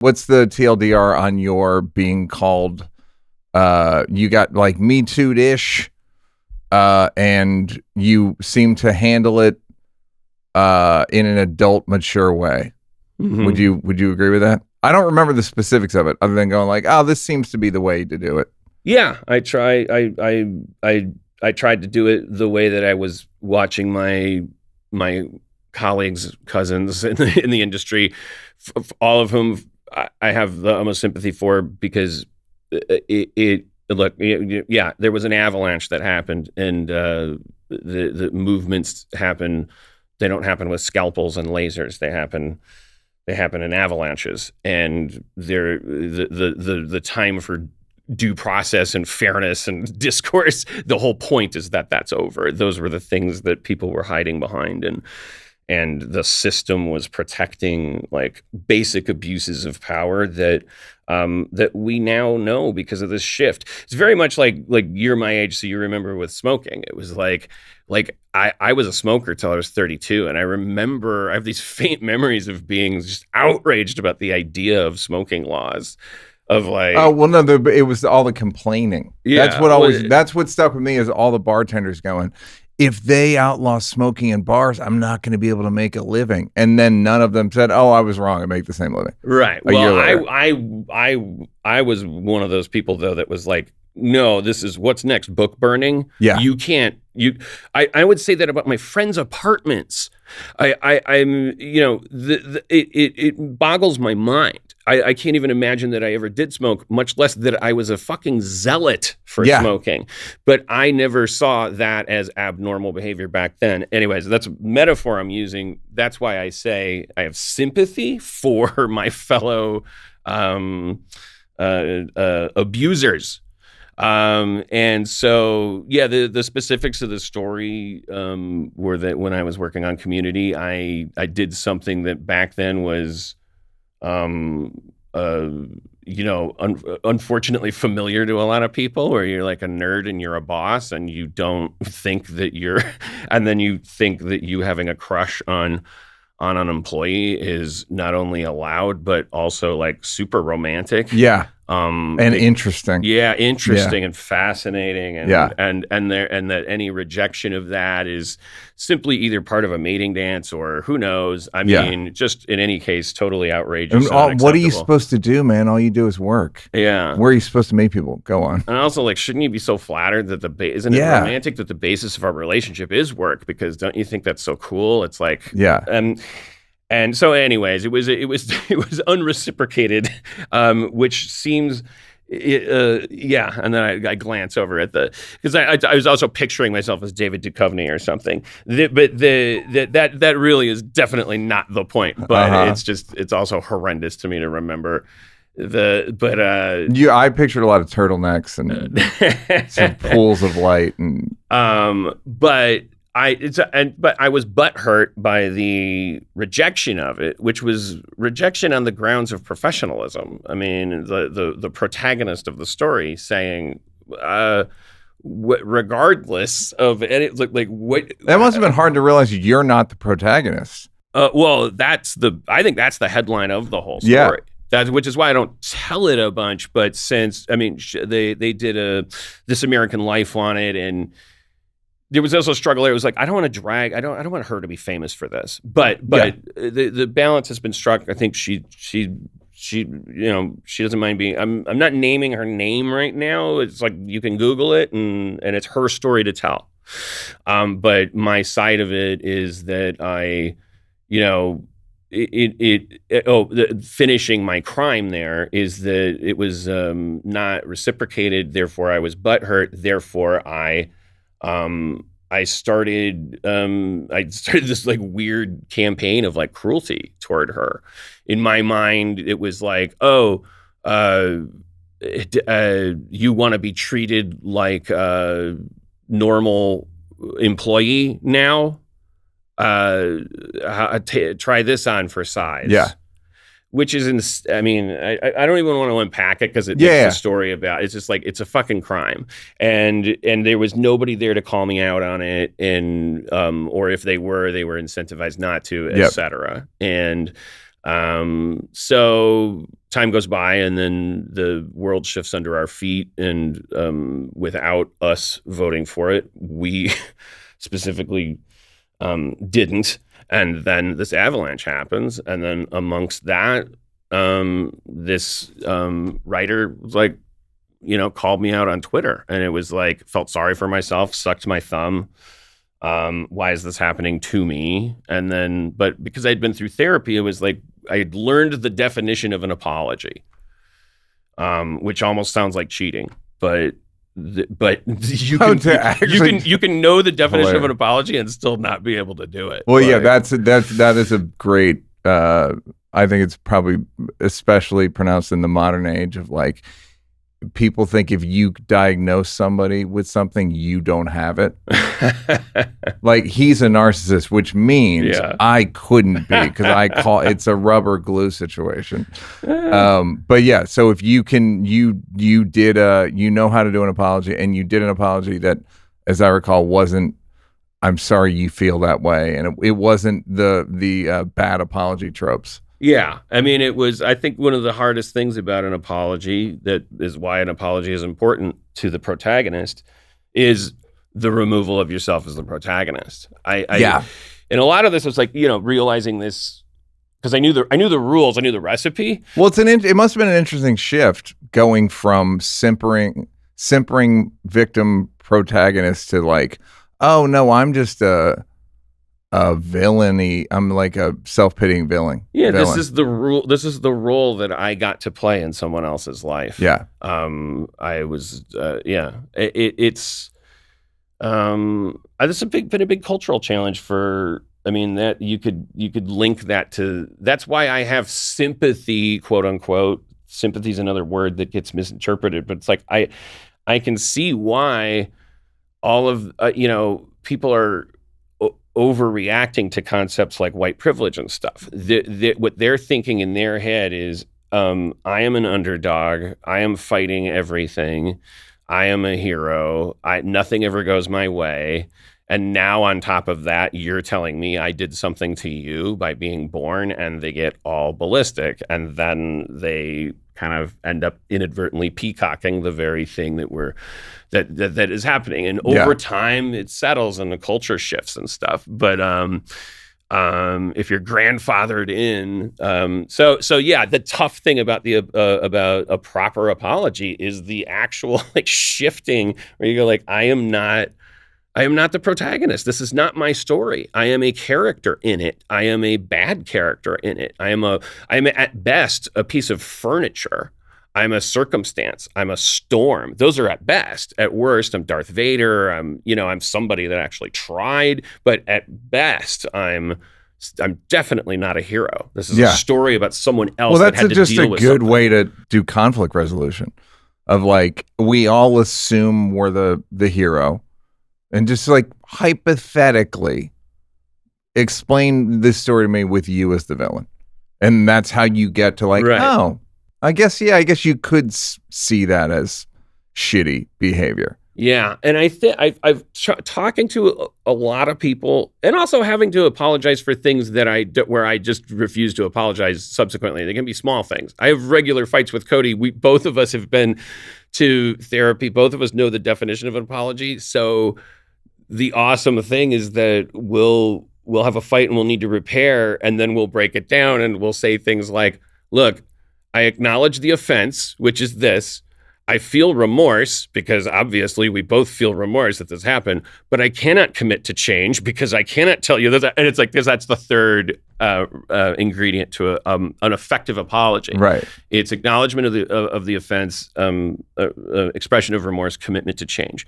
What's the TLDR on your being called? You got like Me Too-ish, and you seem to handle it in an adult, mature way. Mm-hmm. Would you agree with that? I don't remember the specifics of it, other than going like, "Oh, this seems to be the way to do it." Yeah, I tried to do it the way that I was watching my colleagues, cousins in the industry, all of whom I have the utmost sympathy for, because look, yeah, there was an avalanche that happened, and the movements happen. They don't happen with scalpels and lasers. They happen in avalanches, and the time for due process and fairness and discourse, the whole point is that that's over. Those were the things that people were hiding behind, and the system was protecting like basic abuses of power that we now know because of this shift. It's very much like you're my age, so you remember with smoking. It was like I was a smoker till I was 32, and I have these faint memories of being just outraged about the idea of smoking laws. Of like, oh well, no, it was all the complaining. Yeah, that's what stuck with me, is all the bartenders going, if they outlaw smoking in bars, I'm not going to be able to make a living. And then none of them said, "Oh, I was wrong. I make the same living." Right. Well, I was one of those people though that was like, no, this is what's next, book burning. Yeah. You can't. I would say that about my friends' apartments. I'm it boggles my mind. I can't even imagine that I ever did smoke, much less that I was a fucking zealot for smoking. But I never saw that as abnormal behavior back then. Anyways, that's a metaphor I'm using. That's why I say I have sympathy for my fellow abusers. And so, yeah, the specifics of the story were that when I was working on Community, I did something that back then was unfortunately familiar to a lot of people, where you're like a nerd and you're a boss, and you don't think that and then you think that you having a crush on an employee is not only allowed, but also like super romantic. Yeah. And interesting. Yeah, interesting and fascinating, and that any rejection of that is simply either part of a mating dance or who knows. I mean, just in any case, totally outrageous. And what are you supposed to do, man? All you do is work. Yeah. Where are you supposed to meet people? Go on. And also, like, shouldn't you be so flattered that isn't it romantic that the basis of our relationship is work? Because don't you think that's so cool? It's like, And so, anyways, it was unreciprocated, which seems, And then I glance over at because I was also picturing myself as David Duchovny or something. But that really is definitely not the point. But it's also horrendous to me to remember. I pictured a lot of turtlenecs and some pools of light but I was butthurt by the rejection of it, which was rejection on the grounds of professionalism. I mean, the protagonist of the story saying, regardless of any, what that must have been hard to realize you're not the protagonist. Well, I think that's the headline of the whole story. Yeah. Which is why I don't tell it a bunch. But since they did This American Life on it, and there was also a struggle there. It was like, I don't want her to be famous for this. But the balance has been struck. I think she doesn't mind being. I'm not naming her name right now. It's like you can Google it, and it's her story to tell. But my side of it is that finishing my crime there is that it was not reciprocated. Therefore, I was butthurt. Therefore, I started this like weird campaign of like cruelty toward her. In my mind, it was like, you want to be treated like a normal employee now? Try this on for size. Yeah. Which is, I don't even want to unpack it because it makes the story about, it's just like, it's a fucking crime. And there was nobody there to call me out on it. And, or if they were incentivized not to, et cetera. And So time goes by, and then the world shifts under our feet, and without us voting for it, we specifically didn't. And then this avalanche happens, and then amongst that, this writer was like, called me out on Twitter, and it was like, felt sorry for myself, sucked my thumb. Why is this happening to me? And then, but because I'd been through therapy, it was like I had learned the definition of an apology, which almost sounds like cheating, but you can know the definition of an apology and still not be able to do it. Well, yeah, that is a great. I think it's probably especially pronounced in the modern age of like, people think if you diagnose somebody with something, you don't have it. Like, he's a narcissist, which means I couldn't be, because it's a rubber glue situation. But yeah, so if you can, you did you know how to do an apology, and you did an apology that, as I recall, wasn't, I'm sorry you feel that way, and it wasn't the bad apology tropes. Yeah. I mean, it was, I think, one of the hardest things about an apology, that is why an apology is important to the protagonist, is the removal of yourself as the protagonist. And a lot of this was like, realizing this, because I knew the rules, I knew the recipe. Well, it must have been an interesting shift going from simpering victim protagonist to like, oh no, I'm just a villainy. I'm like a self-pitying villain. Yeah, this is the rule. This is the role that I got to play in someone else's life. Yeah. I was. It's. This has been a big cultural challenge for. I mean, that you could link that to. That's why I have sympathy, quote unquote. Sympathy is another word that gets misinterpreted, but it's like I can see why all of people are overreacting to concepts like white privilege and stuff. What they're thinking in their head is, I am an underdog. I am fighting everything. I am a hero. Nothing ever goes my way. And now on top of that, you're telling me I did something to you by being born, and they get all ballistic. And then they kind of end up inadvertently peacocking the very thing that is happening. And over time, it settles and the culture shifts and stuff. But if you're grandfathered in, so yeah, the tough thing about about a proper apology is the actual like shifting, where you go like, I am not the protagonist. This is not my story. I am a character in it. I am a bad character in it. I am at best a piece of furniture. I'm a circumstance. I'm a storm. Those are at best. At worst, I'm Darth Vader. I'm somebody that actually tried. But at best, I'm definitely not a hero. This is a story about someone else. Well, that's just a good way to do conflict resolution. Of like, we all assume we're the hero. And just like hypothetically explain this story to me with you as the villain. And that's how you get to like, oh, I guess you could see that as shitty behavior. Yeah. And I think I've talking to a lot of people, and also having to apologize for things that where I just refuse to apologize subsequently. They can be small things. I have regular fights with Cody. Both of us have been to therapy. Both of us know the definition of an apology. So the awesome thing is that we'll have a fight and we'll need to repair, and then we'll break it down and we'll say things like, look, I acknowledge the offense, which is this. I feel remorse, because obviously we both feel remorse that this happened, but I cannot commit to change because I cannot tell you that. And it's like, because that's the third ingredient to an effective apology. Right. It's acknowledgement of the offense, expression of remorse, commitment to change.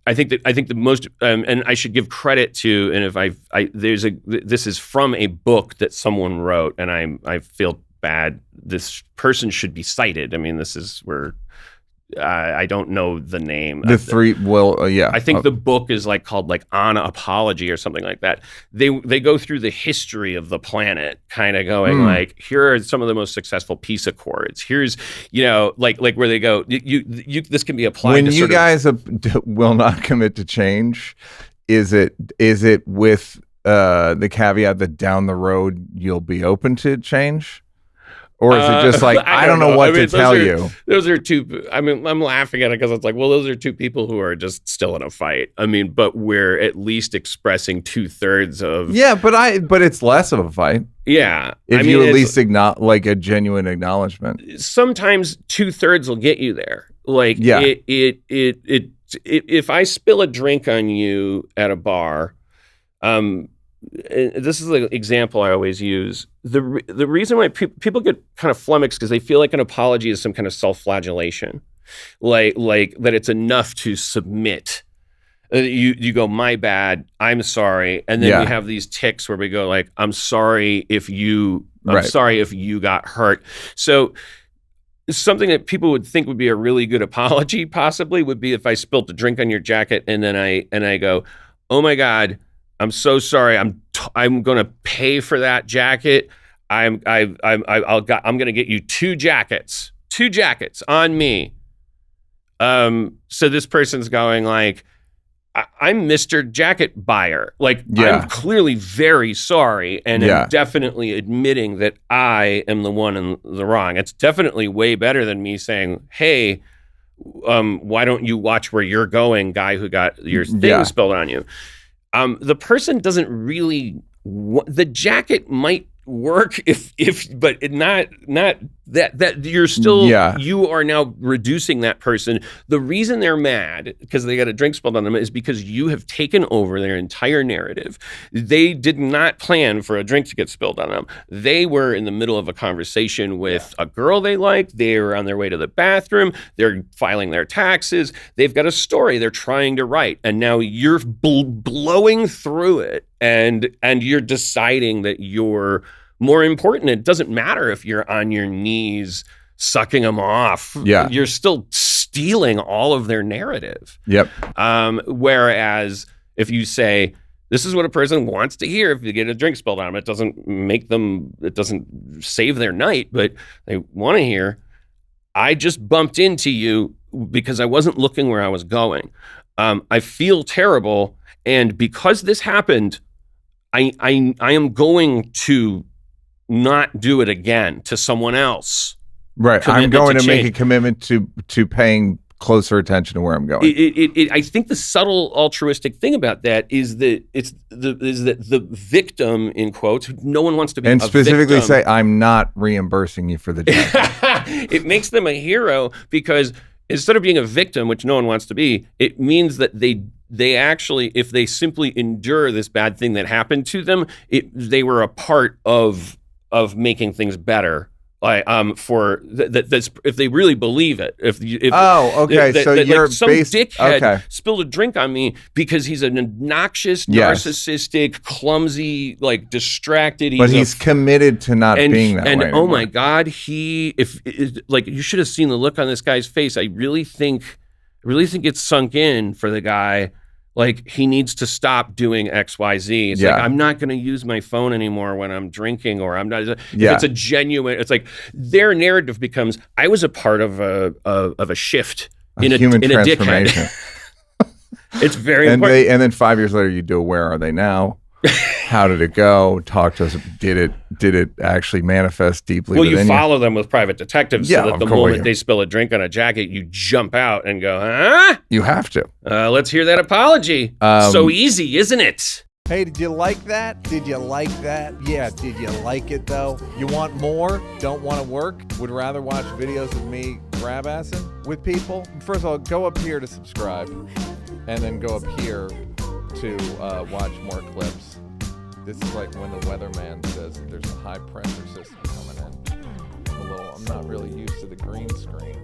I think the most, and I should give credit to, and if this is from a book that someone wrote, and I feel bad. This person should be cited. I mean, this is where. I don't know the name. I think the book is called On Apology or something like that. They go through the history of the planet, kind of going here are some of the most successful peace accords. Here's where they go. You this can be applied. When you guys will not commit to change, is it with the caveat that down the road you'll be open to change? Or is it just like, I don't know what to tell you? Those are two. I mean, I'm laughing at it because it's like, well, those are two people who are just still in a fight. I mean, but we're at least expressing 2/3 of. Yeah, but it's less of a fight. Yeah. If you at least like a genuine acknowledgement. Sometimes 2/3 will get you there. Like, yeah. If I spill a drink on you at a bar, this is the example I always use. The reason why people get kind of flummoxed because they feel like an apology is some kind of self-flagellation, like that it's enough to submit. You go, my bad, I'm sorry, and then we have these tics where we go like, I'm sorry if you got hurt. So something that people would think would be a really good apology possibly would be if I spilled a drink on your jacket and then I go, oh my God, I'm so sorry. I'm going to pay for that jacket. I'm going to get you two jackets on me. So this person's going like, I'm Mr. Jacket Buyer. Like, I'm clearly very sorry and am definitely admitting that I am the one in the wrong. It's definitely way better than me saying, hey, why don't you watch where you're going, guy who got your thing spilled on you? The person doesn't really the jacket might work but not that you're still you are now reducing that person. The reason they're mad because they got a drink spilled on them is because you have taken over their entire narrative. They did not plan for a drink to get spilled on them. They were in the middle of a conversation with a girl they liked. They were on their way to the bathroom. They're filing their taxes. They've got a story they're trying to write, and now you're blowing through it and you're deciding that you're more important. It doesn't matter if you're on your knees sucking them off. Yeah. You're still stealing all of their narrative. Yep. Whereas if you say, this is what a person wants to hear if you get a drink spilled on them, it doesn't save their night, but they want to hear, I just bumped into you because I wasn't looking where I was going. I feel terrible. And because this happened, I am going to not do it again to someone else. Right. I'm going to make a commitment to paying closer attention to where I'm going. I think the subtle altruistic thing about that is that the victim, in quotes, no one wants to be, and specifically say, I'm not reimbursing you for the jacket. It makes them a hero because instead of being a victim, which no one wants to be, it means that they actually, if they simply endure this bad thing that happened to them, they were a part of making things better. For that's if they really believe it. So you're some dickhead spilled a drink on me because he's an obnoxious, narcissistic, clumsy, like distracted. He's committed to not being that way. And anymore. My God, you should have seen the look on this guy's face. I really think it's sunk in for the guy. Like, he needs to stop doing X, Y, Z. It's like, I'm not going to use my phone anymore when I'm drinking, or I'm not. If it's a genuine, it's like their narrative becomes, I was a part of a shift in a dickhead. It's very important. And then 5 years later, you do a where are they now? How did it go? Talk to us. Did it actually manifest deeply? Well, you follow them with private detectives so that the moment they spill a drink on a jacket, you jump out and go, huh? You have to. Let's hear that apology. So easy, isn't it? Hey, did you like that? Did you like that? Yeah, did you like it though? You want more? Don't want to work? Would rather watch videos of me grab-assing with people? First of all, go up here to subscribe, and then go up here to watch more clips. This is like when the weatherman says that there's a high pressure system coming in. I'm not really used to the green screen.